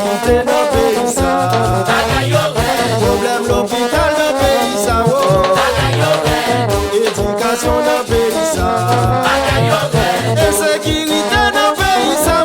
santé dans le pays ça. Problème l'hôpital dans le pays ça. Éducation dans le pays ça. Insécurité dans le pays ça.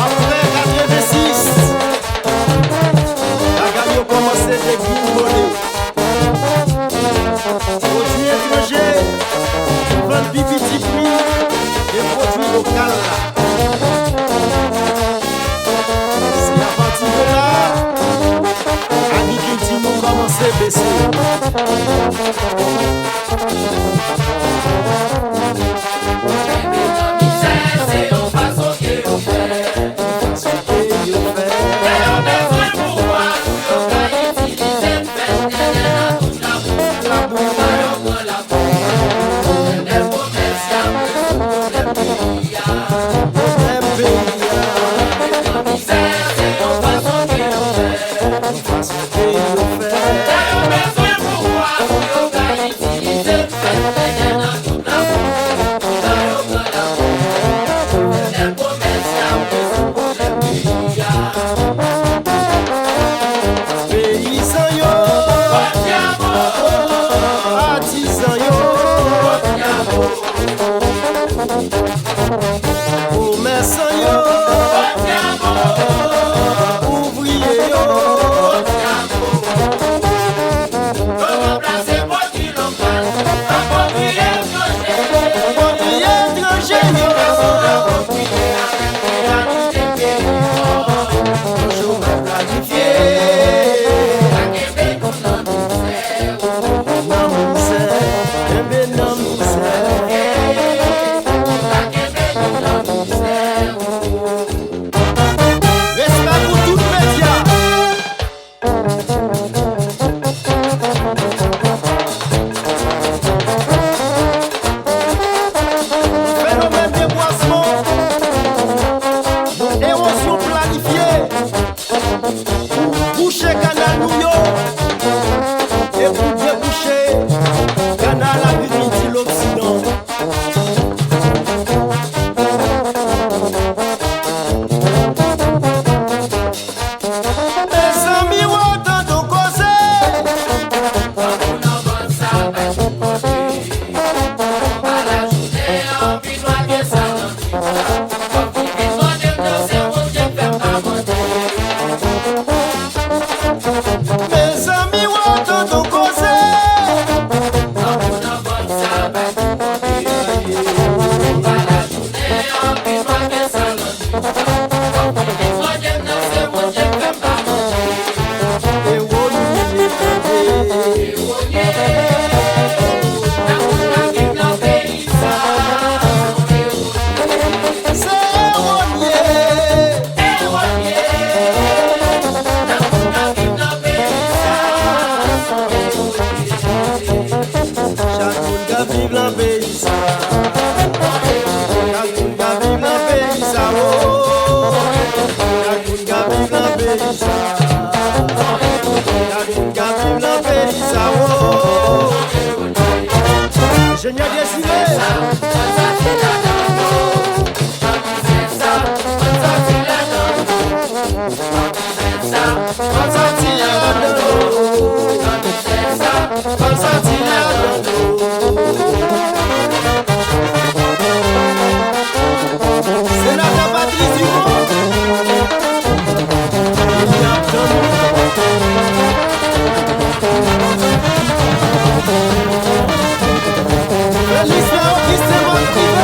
Après 86, la gamme a commencé à grignoter. Produits étrangers, vendre des petits prix, des produits locaux. C'est à partir de là, l'agriculture commence à baisser. Ingénieur Feliz Natal, que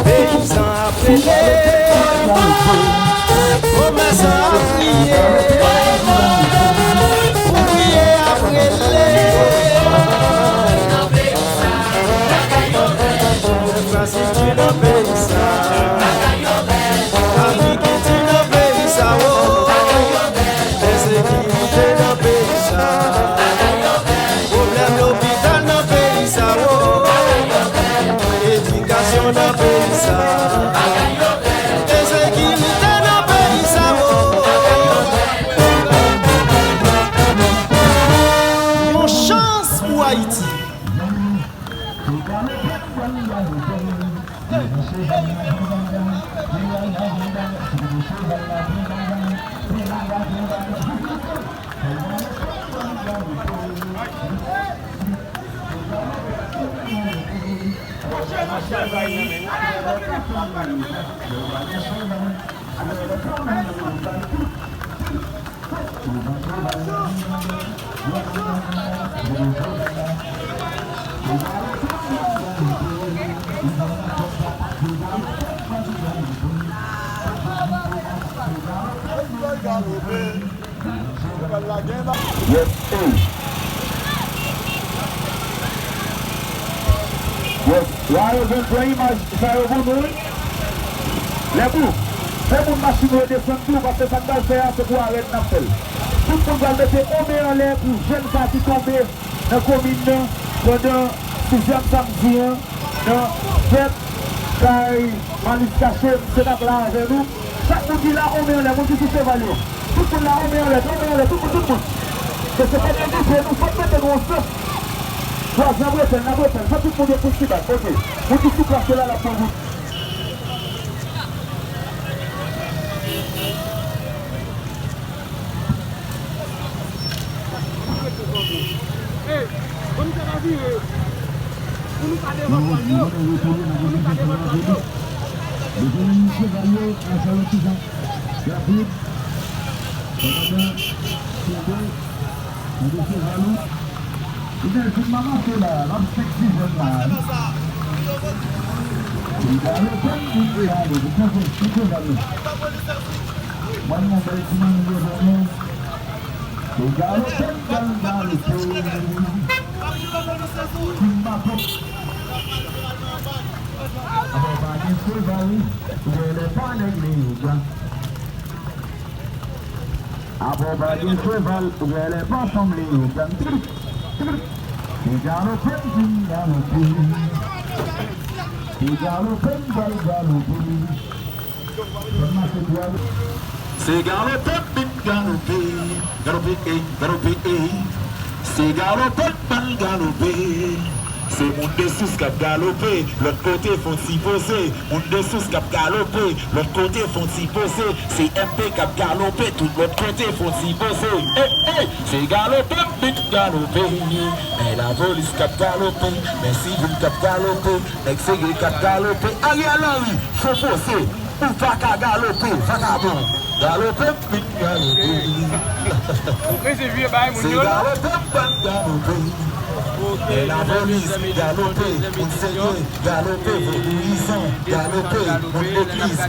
Paysan appelé, commerçant à prier, ouvrier appelé. Francis, tu n'as paysan, Afrique, tu n'as paysan, insécurité n'as paysan, problème d'hôpital n'as paysan, éducation n'as paysan, insécurité n'as paysan. Mon chance pour Haïti. Yes, why is it very much favorable? Les machines redescendent tout parce que ça doit faire c'est pour arrêter l'appel. Tout le monde va mettre au meilleur en l'air pour jeunes partis tomber dans la commune pendant 6e samedi dans fête car Malice caché c'est là avec nous. Chaque monde qui là au meilleur en l'air, monde qui se value. Tout le monde là au meilleur en l'air, tout le monde. C'est pas bien nous faut mettre nos sens. Troisième breton, la breton, ça tout le monde est possible. Ok, vous dites tout place là pour vous. C'est galopé, c'est galopé, c'est mon dessous qui a galopé, l'autre côté font s'y poser, mon dessous qui a galopé, l'autre côté font s'y poser, c'est MP qui a galopé, tout l'autre côté font s'y poser, c'est galopé, mais la police qui a galopé, mais civil qui a galopé, l'exégé qui a galopé, Ariel Henry, faut poser, ou pas qu'à galoper, vagabond. Galopé, galopé. C'est galopé, galopé. Et la police, galopé, mon seigneur, galopé, vos luisants, galopé, mon église,